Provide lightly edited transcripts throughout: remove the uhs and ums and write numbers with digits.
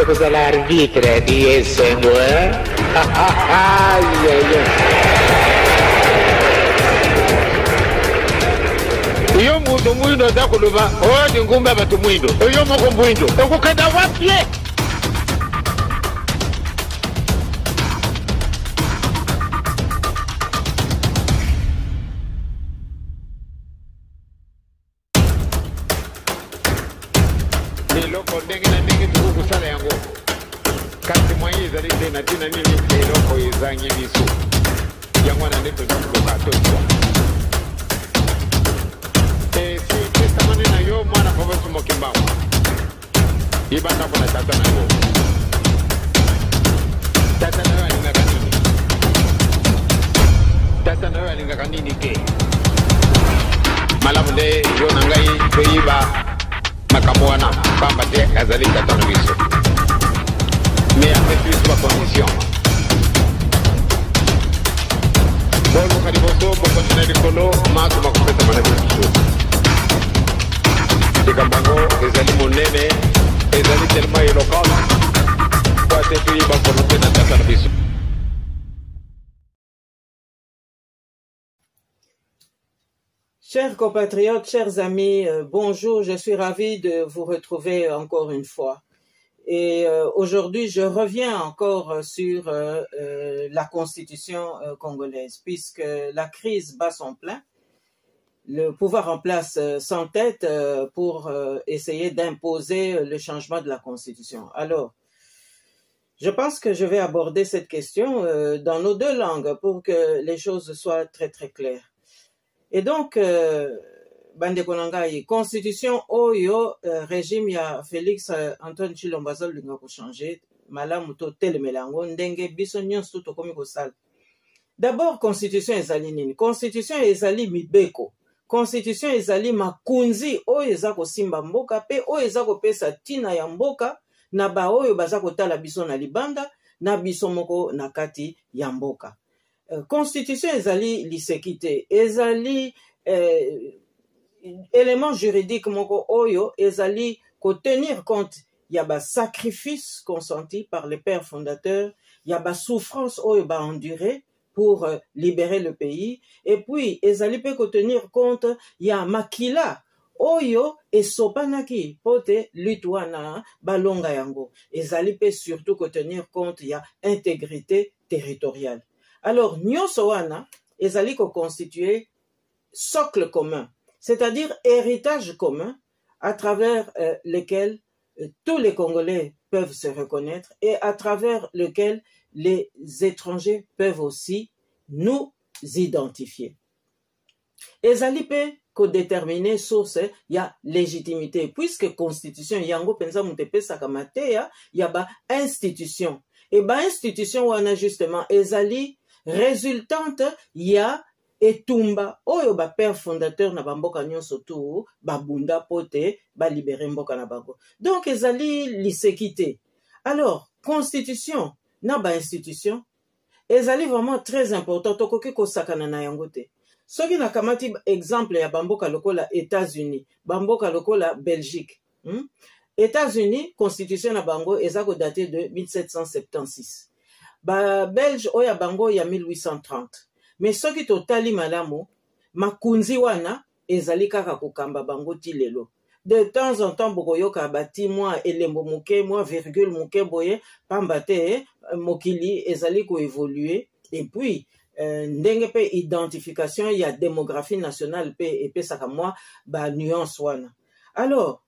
cosa l'arbitre di essendo, Iyo mundo mwindo zakuluba odi ngumba batu mwindo iyo moko mwindo okukada wapye loko ndenge na ndenge tukusala yango kasi mwayi zali tena tina nini loko izangi biso yango na ndeto tukuka totwa na yo mwana province mokimba ibanda kuna tata na yo alingaka nini tata na yo alingaka nini ke malamu nde yo na ngai toyiba makambo wana pamba te azali tata na biso mais apesi biso bacondition boluka liboso bokontina likolo maso bakopesa mana biso Kambango, ezali monene, ezali tellement éloquent. Kwa tetu yiba konope na tata na biso. Chers compatriotes, chers amis, bonjour, je suis ravi de vous retrouver encore une fois. Et aujourd'hui, je reviens encore sur la constitution congolaise, puisque la crise bat son plein. Le pouvoir en place s'entête pour essayer d'imposer le changement de la Constitution. Alors, je pense que je vais aborder cette question dans nos deux langues pour que les choses soient très très claires. Et donc, Bandeko Nangai, Constitution Oyo, régime ya Félix Antoine Tshilombo linga ko changer, malamu to telemelango ndenge biso nyonso to komi ko sala. D'abord, Constitution ezali nini? Constitution ezali mibeko. Constitution ezali makunzi oyo eza kosimba mboka pe oyo eza kopesa tina ya mboka na ba oyo baza kotala biso na libanda na biso moko na kati ya mboka. Constitution ezali lisekite, ezali élément juridique moko oyo ezali ko tenir compte ya ba sacrifice consenti par les pères fondateurs, ya ba souffrance oyo ba enduré pour libérer le pays, et puis ezali pe ko tenir compte ya makila oyo esopanaki pote lutwana balonga yango, ezali pe surtout ko tenir compte ya intégrité territoriale. Alors nyonso wana ezali ko constituer socle commun, c'est-à-dire héritage commun à travers lequel tous les Congolais peuvent se reconnaître et à travers lequel les étrangers peuvent aussi nous identifier. Ezali pe ko déterminer source ya légitimité, puisque constitution yango penza mutepesa kamateya ya ba institution. Et ba institution wana justement ezali résultante ya etumba oyo ba père fondateur na bamboka nyonso tu babunda pote ba libérer mboka na bango. Donc ezali lisekité. Alors constitution na ba institution ezali vraiment très important tokoki kosakana na yango te. Soki na kamati exemple ya bamboka lokola États-Unis, bamboka lokola Belgique. États-Unis constitution na bango eza ko daté de 1776. Ba Belge oya bango ya 1830. Mais soki totali malamu makunzi wana ezali kaka kokamba bango ti lelo. De temps en temps bokoyoka bati mwa elembo muke mwa virgule muke boye pambate mokili ezali ko évoluer, et puis ndenge pe identification ya démographie nationale pe epesaka mwa ba nuance wana. Alors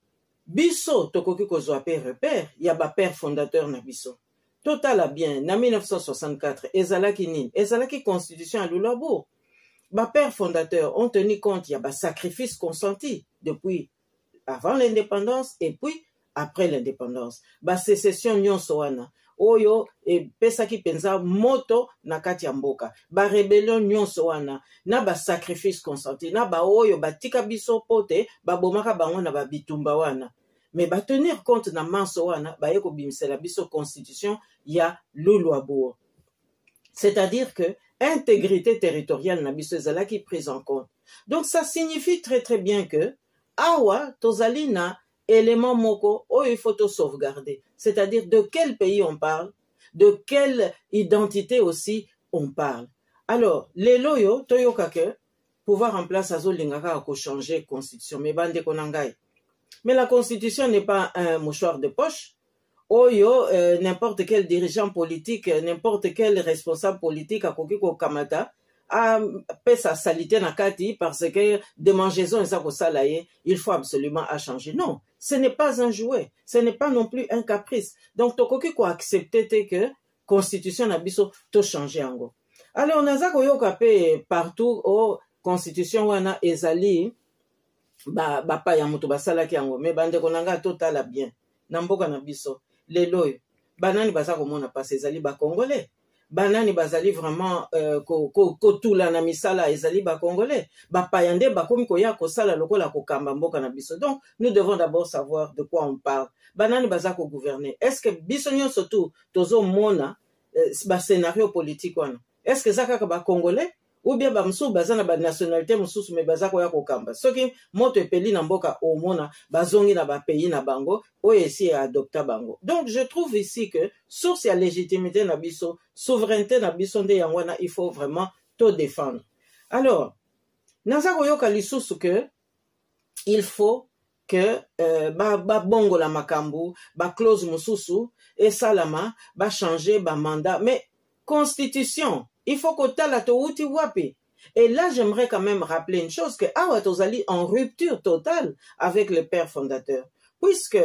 biso tokoki kozwa pe repère ya ba père fondateur na biso. Totala bien na 1964 ezalaki nini? Ezalaki constitution à Lulabour. Ba père fondateur ont tenu compte ya ba sacrifice consenti depuis avant l'indépendance et puis après l'indépendance. Ba sécession nyonso wana oyo pesaki penza moto na kati ya mboka. Ba rébellion nyonso wana na ba sacrifice consenti na ba oyo batika biso pote ba bomaka bango na ba bitumba wana. Mais ba tenir compte na manso wana ba yeko bimisela biso constitution ya Luluabour. C'est-à-dire que intégrité territoriale na biso ezalaki prise en compte. Donc ça signifie très très bien que awa tozali na élément moko, oh, il faut tout sauvegarder. C'est-à-dire de quel pays on parle, de quelle identité aussi on parle. Alors, les loyo, toyo kake, pouvoir en place à Zolingaka a changer constitution, mais bande konangai. Mais la constitution n'est pas un mouchoir de poche. Oyo, n'importe quel dirigeant politique, n'importe quel responsable politique a kokiko kamata, a fait sa salité nakati parce que démangeaison et ça il faut absolument à changer. Non, ce n'est pas un jouet, ce n'est pas non plus un caprice. Donc, tokoki ko accepter que constitution na biso to changer ango. Alors, naza ko yokape partout au constitution wana ezali ba pa ya mutu basala ki ango mais bande konanga totala bien. Namboka na biso lelo banani baza komona passe ezali ba congolais. Banani bazali vraiment kotula na misala ezali ba congolais ba payande ba komi koya ko sala lokola ko kamba mboka na biso. Donc nous devons d'abord savoir de quoi on parle. Banani baza ko gouverner. Est-ce que biso nyonso tout tozo mona ba scénario politique wana? Est-ce que zaka ba congolais ou bien ba msu bazana ba nationalité msusu me baza ko ya ko kamba? Soki moto epeli na mboka o mona bazongi na ba pays na bango o esi adopta bango. Donc je trouve ici que source ya légitimité na biso, souveraineté na biso nde yangwana il faut vraiment tout défendre. Alors naza ko yoka lisusu que il faut que ba bongo la makambu ba clause mususu et salama ba changer ba mandat mais constitution il faut que tala to uti wapi. Et là, j'aimerais quand même rappeler une chose que Awa Tozali en rupture totale avec le père fondateur. Puisque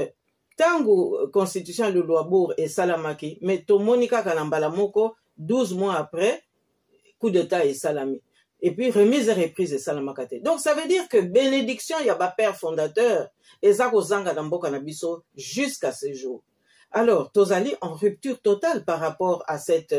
Tango Constitution de Louabourg et Salamaki, mais Tomonika Kalambalamoko, 12 mois après, coup d'état et Salami. Et puis remise et reprise de Salamakate. Donc ça veut dire que bénédiction, il y a pas père fondateur, et Zako Zanga Damboka Nabiso jusqu'à ce jour. Alors, Tozali en rupture totale par rapport à cette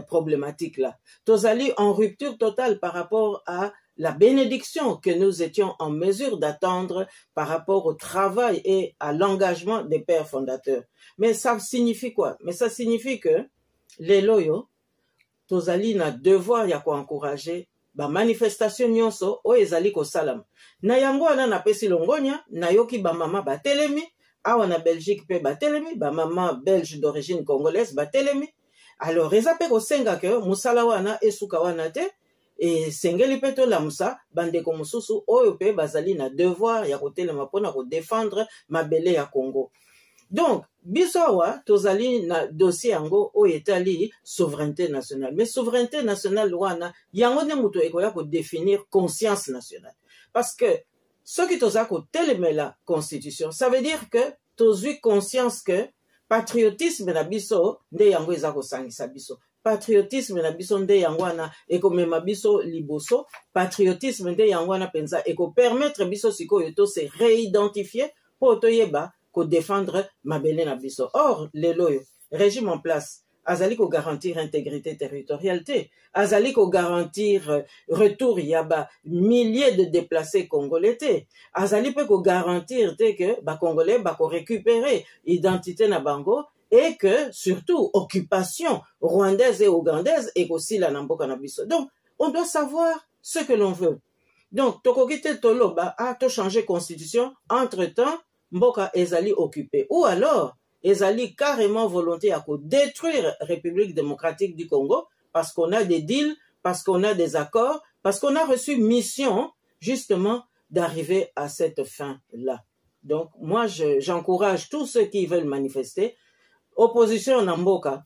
problématique-là. Tozali en rupture totale par rapport à la bénédiction que nous étions en mesure d'attendre par rapport au travail et à l'engagement des pères fondateurs. Mais ça signifie quoi? Mais ça signifie que les loyaux, Tozali n'a devoir ya ko encourager ba manifestation nyonso o ezali ko salam. Na yango ana na pesi longonya, na yoki ba mama ba telemi, awa na Belgique pe batelemi, ba maman belge d'origine congolaise batelemi. Alors ezape ko senga ke musala wana esuka wana te e sengeli peto la musa bande ko mususu oyo pe bazali na devoir ya kotelema pona ko défendre mabele ya Congo. Donc biso wa tozali na dossier yango o etali souveraineté nationale. Mais souveraineté nationale wana yango ne muto ekoya ko définir conscience nationale. Parce que ce qui toza ko teleme la constitution, ça veut dire que tozu conscience que patriotisme na biso nde yango eza ko sangisa biso. Patriotisme na biso nde yango wana eko mema biso liboso. Patriotisme nde yango wana penza eko permettre biso sikoyo to se réidentifier po toyeba ko défendre mabele na biso. Or lelo régime en place azali ko garantir intégrité territorialité, azali ko garantir retour yaba milliers de déplacés congolais te, azali pe ko garantir te que ba congolais ba ko récupérer identité na bango et que surtout occupation rwandaise et ougandaise et aussi la namboka na biso. Donc on doit savoir ce que l'on veut. Donc tokokite toloba a to changer constitution entre-temps mboka ezali occupé ou alors ezali carrément volonté à détruire la République démocratique du Congo parce qu'on a des deals, parce qu'on a des accords, parce qu'on a reçu mission justement d'arriver à cette fin-là. Donc moi j'encourage tous ceux qui veulent manifester. Opposition na mboka,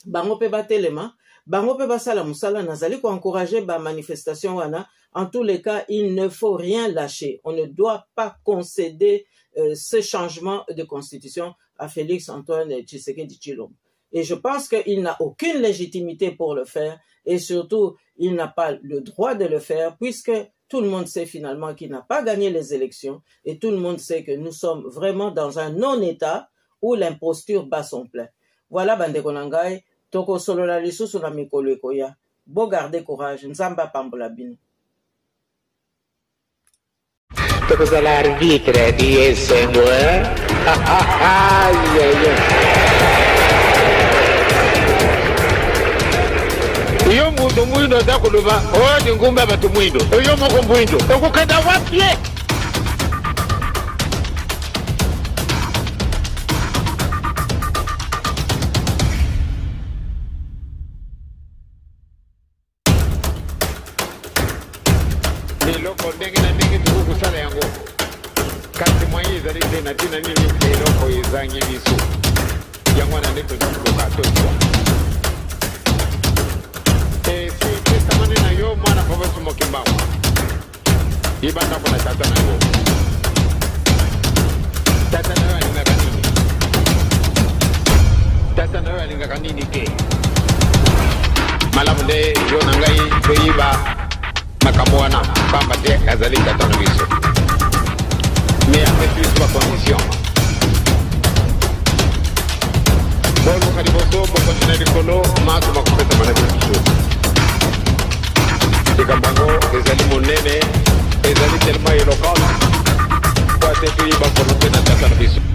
bango pe batelema, bango pe basala musala nazali ko encourager ba manifestation wana. En tous les cas, il ne faut rien lâcher. On ne doit pas concéder ce changement de constitution à Félix Antoine Tshisekedi Tshilombo. Et je pense qu'il n'a aucune légitimité pour le faire et surtout, il n'a pas le droit de le faire puisque tout le monde sait finalement qu'il n'a pas gagné les élections et tout le monde sait que nous sommes vraiment dans un non-état où l'imposture bat son plein. Voilà, Bandeko Nangai, toko solo la lisusu na mikolo ekoya. Bo garder courage, nzamba pambola bino. Tokozala arbitre di esengo, Iyo mundu mwindo atakuluba, oyo ngumba batu mwindo, oyo moko mwindo, okukenda wapye. ezali te na ntina nini eloko ezangi biso yango wana nde tozoluka tozwa esi testamane na yo mwana province mokimbawa yebanda mpona tata na yo tata na yo alingaka nini tata na yo alingaka nini ke malamu nde yo na ngai toyiba makambo wana pamba te azali tata na biso mais après plus ma condition boluka liboso bokontina likolo maso bakopesa mana biso likambo yango ezali monene ezali tellement éloquent po ate toyiba volonté na tata na biso